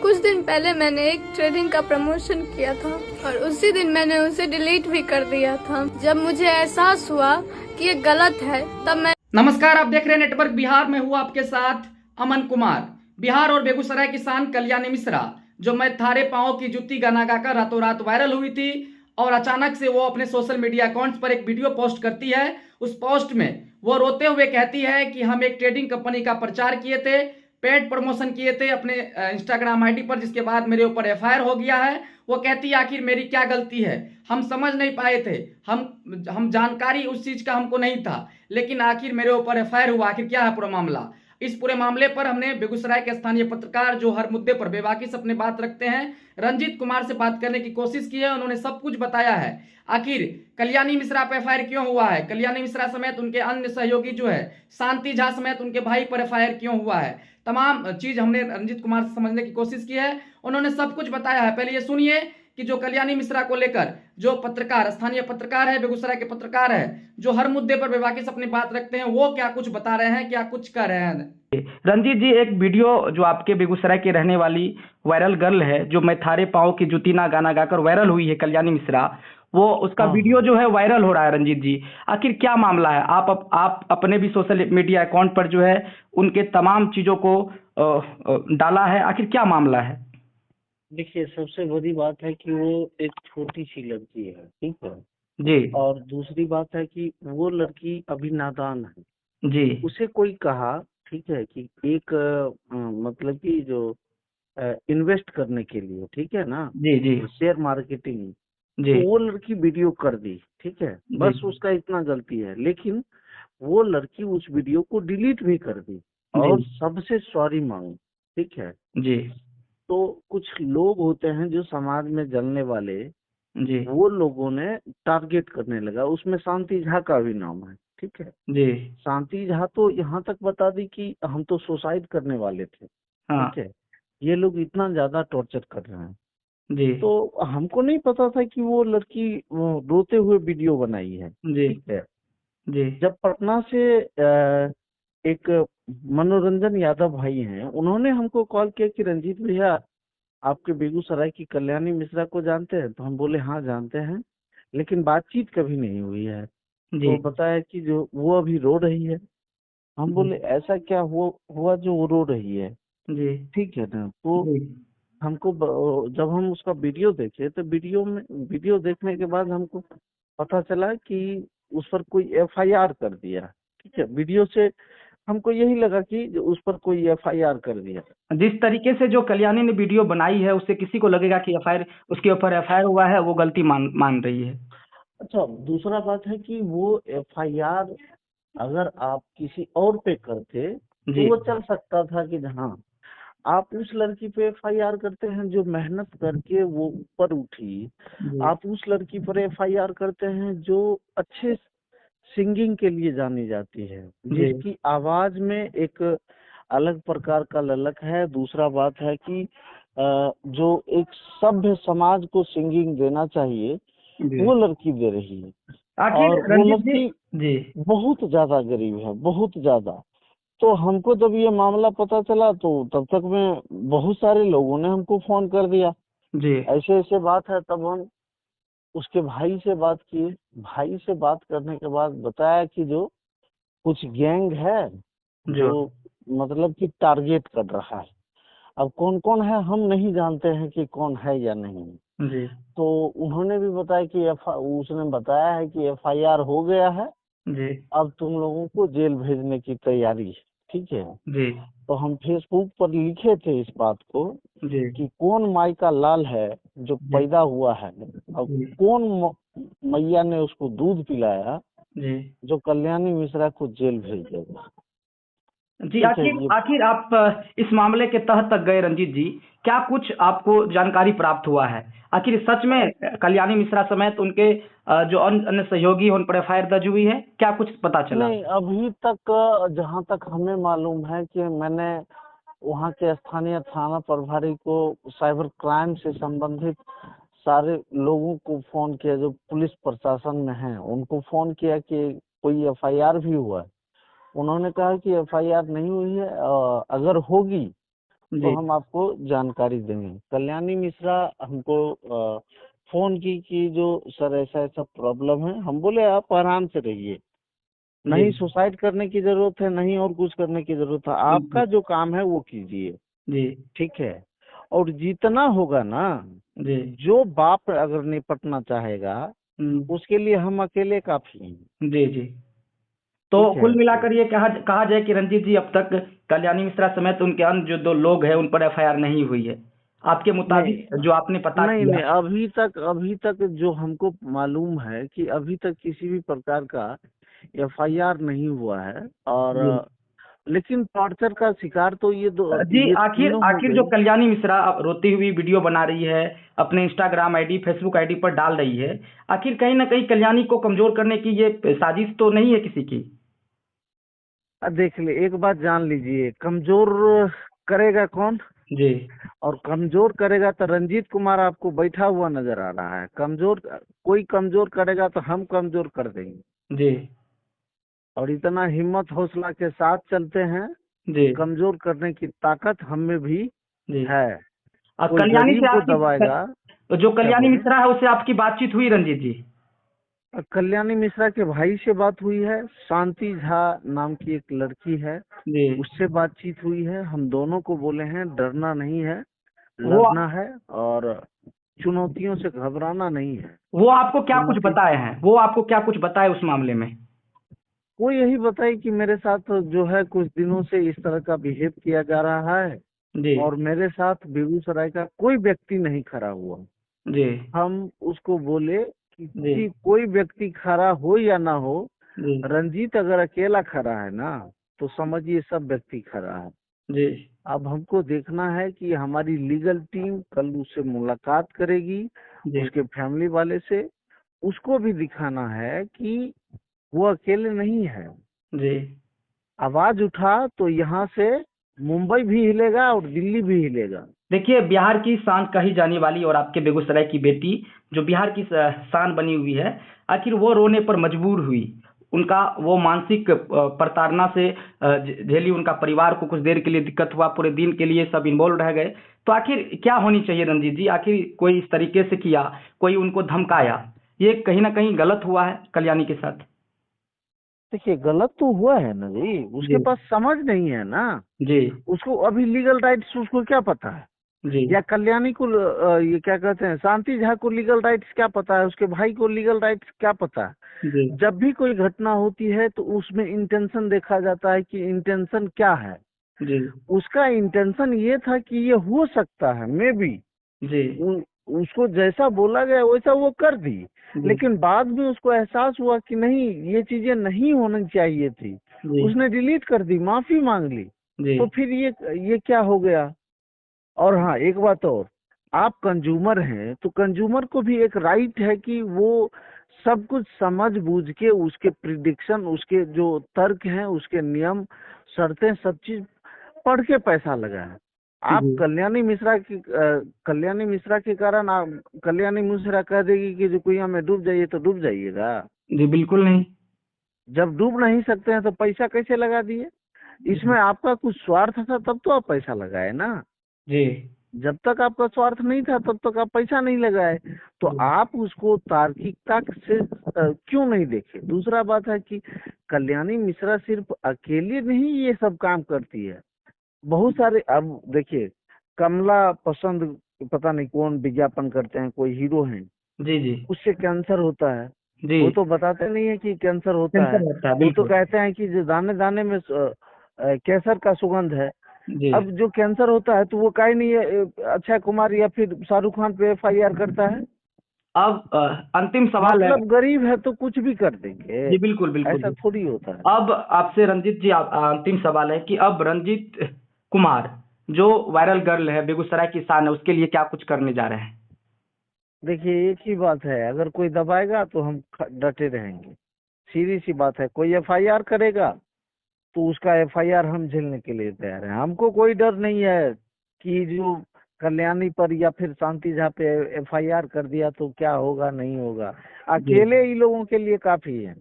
कुछ दिन पहले मैंने एक ट्रेडिंग का प्रमोशन किया था और उसी दिन मैंने उसे डिलीट भी कर दिया था। जब मुझे एहसास हुआ कि ये गलत है तब मैं नमस्कार, आप देख रहे हैं नेटवर्क बिहार में हूँ आपके साथ अमन कुमार। बिहार और बेगूसराय किसान कल्याणी मिश्रा जो मैं थारे पाँव की जूती गाना गाकर रातों रात वायरल हुई थी और अचानक से वो अपने सोशल मीडिया अकाउंट्स पर एक वीडियो पोस्ट करती है। उस पोस्ट में वो रोते हुए कहती है कि हम एक ट्रेडिंग कंपनी का प्रचार किए थे, पेड प्रमोशन किए थे अपने इंस्टाग्राम आईडी पर, जिसके बाद मेरे ऊपर एफआईआर हो गया है। वो कहती है आखिर मेरी क्या गलती है, हम समझ नहीं पाए थे, हम जानकारी उस चीज का हमको नहीं था, लेकिन आखिर मेरे ऊपर एफआईआर हुआ। आखिर क्या है पूरा मामला? इस पूरे मामले पर हमने बेगूसराय के स्थानीय पत्रकार जो हर मुद्दे पर बेबाकी से अपने बात रखते हैं, रंजीत कुमार से बात करने की कोशिश की है। उन्होंने सब कुछ बताया है। आखिर कल्याणी मिश्रा पर एफआईआर क्यों हुआ है, कल्याणी मिश्रा समेत उनके अन्य सहयोगी जो है शांति झा समेत उनके भाई पर एफआईआर क्यों हुआ है, तमाम चीज हमने रंजीत कुमार से समझने की कोशिश की है। उन्होंने सब कुछ बताया है। पहले ये सुनिए कि जो कल्याणी मिश्रा को लेकर जो पत्रकार, स्थानीय पत्रकार है, बेगूसराय के पत्रकार है, जो हर मुद्दे पर बेबाकी से अपनी बात रखते हैं, वो क्या कुछ बता रहे हैं, क्या कुछ कह रहे हैं। रंजीत जी, एक वीडियो जो आपके बेगूसराय की रहने वाली वायरल गर्ल है, जो मैं थारे पाँव की जूती ना गाना गाकर वायरल हुई है, कल्याणी मिश्रा, वो उसका वीडियो जो है वायरल हो रहा है। रंजीत जी, आखिर क्या मामला है? आप अपने भी सोशल मीडिया अकाउंट पर जो है उनके तमाम चीजों को डाला है, आखिर क्या मामला है? देखिए, सबसे बड़ी बात है कि वो एक छोटी सी लड़की है, ठीक है। जी और दूसरी बात है कि वो लड़की अभी नादान है। जी उसे कोई कहा, ठीक है, कि एक मतलब कि जो इन्वेस्ट करने के लिए, ठीक है ना, जी जी शेयर मार्केटिंग, जी तो वो लड़की वीडियो कर दी, ठीक है। जी बस उसका इतना गलती है, लेकिन वो लड़की उस वीडियो को डिलीट भी कर दी जी और सबसे सॉरी मांगी, ठीक है। जी तो कुछ लोग होते हैं जो समाज में जलने वाले, जी वो लोगों ने टारगेट करने लगा। उसमें शांति झा का भी नाम है, ठीक है। जी शांति झा तो यहाँ तक बता दी कि हम तो सुसाइड करने वाले थे, हाँ ठीक है। ये लोग इतना ज्यादा टॉर्चर कर रहे हैं, जी तो हमको नहीं पता था कि वो लड़की वो रोते हुए वीडियो बनाई है, जी ठीक है। जी जब पटना से एक मनोरंजन यादव भाई हैं, उन्होंने हमको कॉल किया कि रंजीत भैया, आपके बेगूसराय की कल्याणी मिश्रा को जानते हैं? तो हम बोले हाँ जानते हैं, लेकिन बातचीत कभी नहीं हुई है। जी तो बताया कि जो वो अभी रो रही है। हम जी बोले ऐसा क्या हुआ जो वो रो रही है, जी ठीक है ना। तो जी जब हम उसका वीडियो देखे, तो वीडियो देखने के बाद हमको पता चला कि उस पर कोई एफआईआर कर दिया, ठीक है। वीडियो से हमको यही लगा कि उस पर कोई एफआईआर कर दिया। जिस तरीके से जो कल्याणी ने वीडियो बनाई है, उससे किसी को लगेगा कि एफआईआर उसके ऊपर एफआईआर हुआ है, वो गलती मान मान रही है। अच्छा, दूसरा बात है कि वो एफआईआर अगर आप किसी और पे करते तो जी वो चल सकता था कि हाँ, आप उस लड़की पे एफआईआर करते हैं जो मेहनत करके वो ऊपर उठी। जी आप उस लड़की पर एफआईआर करते हैं जो अच्छे सिंगिंग के लिए जानी जाती है, जी जिसकी आवाज में एक अलग प्रकार का ललक है। दूसरा बात है कि जो एक सभ्य समाज को सिंगिंग देना चाहिए, जी वो लड़की दे रही है। आखिर और वो रंजीत जी। लड़की जी बहुत ज्यादा गरीब है, बहुत ज्यादा। तो हमको जब ये मामला पता चला, तो तब तक में बहुत सारे लोगों ने हमको फोन कर दिया, जी ऐसे ऐसे बात है। तब हम उसके भाई से बात किए। भाई से बात करने के बाद बताया कि जो कुछ गैंग है जो जो मतलब कि टारगेट कर रहा है। अब कौन कौन है हम नहीं जानते हैं कि कौन है या नहीं। जी तो उन्होंने भी बताया कि उसने बताया है कि एफआईआर हो गया है, जी अब तुम लोगों को जेल भेजने की तैयारी है, ठीक है। जी तो हम फेसबुक पर लिखे थे इस बात को जी कि कौन माई का लाल है जो जी पैदा हुआ है, अब जी कौन मैया ने उसको दूध पिलाया जी जो कल्याणी मिश्रा को जेल भेज देगा, जी ठीक है। आखिर ये आखिर आप इस मामले के तह तक गए रंजीत जी, क्या कुछ आपको जानकारी प्राप्त हुआ है? आखिर सच में कल्याणी मिश्रा समेत उनके जो अन्य सहयोगी हैं, उन पर एफआईआर दर्ज हुई है? क्या कुछ पता चला? नहीं, अभी तक जहाँ तक हमें मालूम है कि मैंने वहाँ के स्थानीय थाना प्रभारी को साइबर क्राइम से संबंधित सारे लोगों को फोन किया, जो पुलिस प्रशासन में है उनको फोन किया कि कोई एफआईआर भी हुआ है। उन्होंने कहा कि एफआईआर नहीं हुई है, अगर होगी तो जी हम आपको जानकारी देंगे। कल्याणी मिश्रा हमको फोन की कि जो सर ऐसा ऐसा प्रॉब्लम है। हम बोले आप आराम से रहिए, जी नहीं सुसाइड करने की जरूरत है, नहीं और कुछ करने की जरूरत है, बिल्कुल आपका जो काम है वो कीजिए, जी ठीक है। और जितना होगा ना, जी जो बाप अगर निपटना चाहेगा उसके लिए हम अकेले काफी हैं, जी जी। तो ठीक है। कुल तो मिलाकर ये कहा कहा जाए कि रंजीत जी अब तक कल्याणी मिश्रा समेत उनके अन्य जो 2 लोग हैं उन पर एफआईआर नहीं हुई है आपके नहीं मुताबिक जो आपने पता नहीं किया। नहीं, अभी तक जो हमको मालूम है कि अभी तक किसी भी प्रकार का एफआईआर नहीं हुआ है। और जी लेकिन टॉर्चर का शिकार तो जी ये आखिर तीनों हो आखिर जो गई। कल्याणी मिश्रा अब रोती हुई वीडियो बना रही है अपने इंस्टाग्राम आईडी फेसबुक आईडी पर डाल रही है, आखिर कहीं ना कहीं कल्याणी को कमजोर करने की ये साजिश तो नहीं है किसी की। देख ले, एक बात जान लीजिए, कमजोर करेगा कौन? जी और कमजोर करेगा तो रंजीत कुमार आपको बैठा हुआ नजर आ रहा है। कमजोर कोई कमजोर करेगा तो हम कमजोर कर देंगे। जी और इतना हिम्मत हौसला के साथ चलते हैं जी कि कमजोर करने की ताकत हम में भी जी। है। कोई कल्याणी से गरीब को आपकी दबाएगा। जो क्या कल्याणी बोले? मिश्रा है उससे आपकी बातचीत हुई रंजीत जी? कल्याणी मिश्रा के भाई से बात हुई है, शांति झा नाम की एक लड़की है, जी उससे बातचीत हुई है। हम दोनों को बोले हैं डरना नहीं है, वो लड़ना है, और चुनौतियों से घबराना नहीं है। वो आपको क्या कुछ चुनौती बताए हैं, वो आपको क्या कुछ बताए उस मामले में? वो यही बताई कि मेरे साथ जो है कुछ दिनों से इस तरह का बिहेव किया जा रहा है, जी और मेरे साथ बेगूसराय का कोई व्यक्ति नहीं खड़ा हुआ। जी हम उसको बोले जी कि कोई व्यक्ति खड़ा हो या ना हो, जी रंजीत अगर अकेला खड़ा है ना, तो समझिए सब व्यक्ति खड़ा है। जी अब हमको देखना है कि हमारी लीगल टीम कल उससे मुलाकात करेगी, जी उसके फैमिली वाले से। उसको भी दिखाना है कि वो अकेले नहीं है। जी। आवाज उठा तो यहाँ से मुंबई भी हिलेगा और दिल्ली भी हिलेगा। देखिए बिहार की शान कही जाने वाली और आपके बेगूसराय की बेटी जो बिहार की शान बनी हुई है, आखिर वो रोने पर मजबूर हुई। उनका वो मानसिक प्रताड़ना से झेली, उनका परिवार को कुछ देर के लिए दिक्कत हुआ, पूरे दिन के लिए सब इन्वॉल्व रह गए। तो आखिर क्या होनी चाहिए रंजीत जी? आखिर कोई इस तरीके से किया, कोई उनको धमकाया, ये कहीं ना कहीं गलत हुआ है कल्याणी के साथ। देखिए, गलत तो हुआ है ना जी, उसके जी पास समझ नहीं है ना। जी उसको अभी लीगल राइट्स उसको क्या पता है? जी या कल्याणी को ये क्या कहते हैं, शांति झा को लीगल राइट्स क्या पता है? उसके भाई को लीगल राइट्स क्या पता है? जी जब भी कोई घटना होती है तो उसमें इंटेंशन देखा जाता है कि इंटेंशन क्या है। जी उसका इंटेंशन ये था कि ये हो सकता है, मे बी जी उसको जैसा बोला गया वैसा वो कर दी। जी लेकिन बाद में उसको एहसास हुआ कि नहीं, ये चीजें नहीं होनी चाहिए थी। जी उसने डिलीट कर दी, माफी मांग ली। जी तो फिर ये क्या हो गया? और हाँ, एक बात और, आप कंज्यूमर हैं तो कंज्यूमर को भी एक राइट है कि वो सब कुछ समझ बूझ के उसके प्रिडिक्शन, उसके जो तर्क हैं, उसके नियम शर्तें, सब चीज पढ़ के पैसा लगाए। आप जी कल्याणी मिश्रा के कारण आप कल्याणी मिश्रा कह देगी कि जो कुइया में डूब जाइए तो डूब जाइएगा। जी बिल्कुल नहीं। जब डूब नहीं सकते हैं तो पैसा कैसे लगा दिए? इसमें आपका कुछ स्वार्थ था तब तो आप पैसा लगाए ना। जी जब तक आपका स्वार्थ नहीं था तब तक आप पैसा नहीं लगाए। तो जी आप उसको तार्किकता से क्यों नहीं देखे? दूसरा बात है कि कल्याणी मिश्रा सिर्फ अकेले नहीं ये सब काम करती है, बहुत सारे। अब देखिए, कमला पसंद, पता नहीं कौन विज्ञापन करते हैं, कोई हीरो हैं, जी जी उससे कैंसर होता है। जी वो तो बताते नहीं है कि कैंसर होता कैंसर है। होता है वो तो बिल्कुल। कहते हैं कि जो दाने दाने में कैंसर का सुगंध है। जी अब जो कैंसर होता है तो वो काहे नहीं अक्षय कुमार या फिर शाहरुख खान पे एफआईआर करता है? अब अंतिम सवाल है। मतलब गरीब है तो कुछ भी कर देंगे, जी बिल्कुल बिल्कुल ऐसा जी। थोड़ी होता है। अब आपसे रंजीत जी अंतिम सवाल है कि अब रंजीत कुमार जो वायरल गर्ल है, बेगूसराय की शान है, उसके लिए क्या कुछ करने जा रहे हैं? देखिए, एक ही बात है, अगर कोई दबाएगा तो हम डटे रहेंगे। सीधी सी बात है, कोई एफआईआर करेगा तो उसका एफआईआर हम झेलने के लिए तैयार हैं। हमको कोई डर नहीं है कि जो कल्याणी पर या फिर शांति झा पे एफआईआर कर दिया तो क्या होगा, नहीं होगा। जी अकेले ही लोगों के लिए काफी है।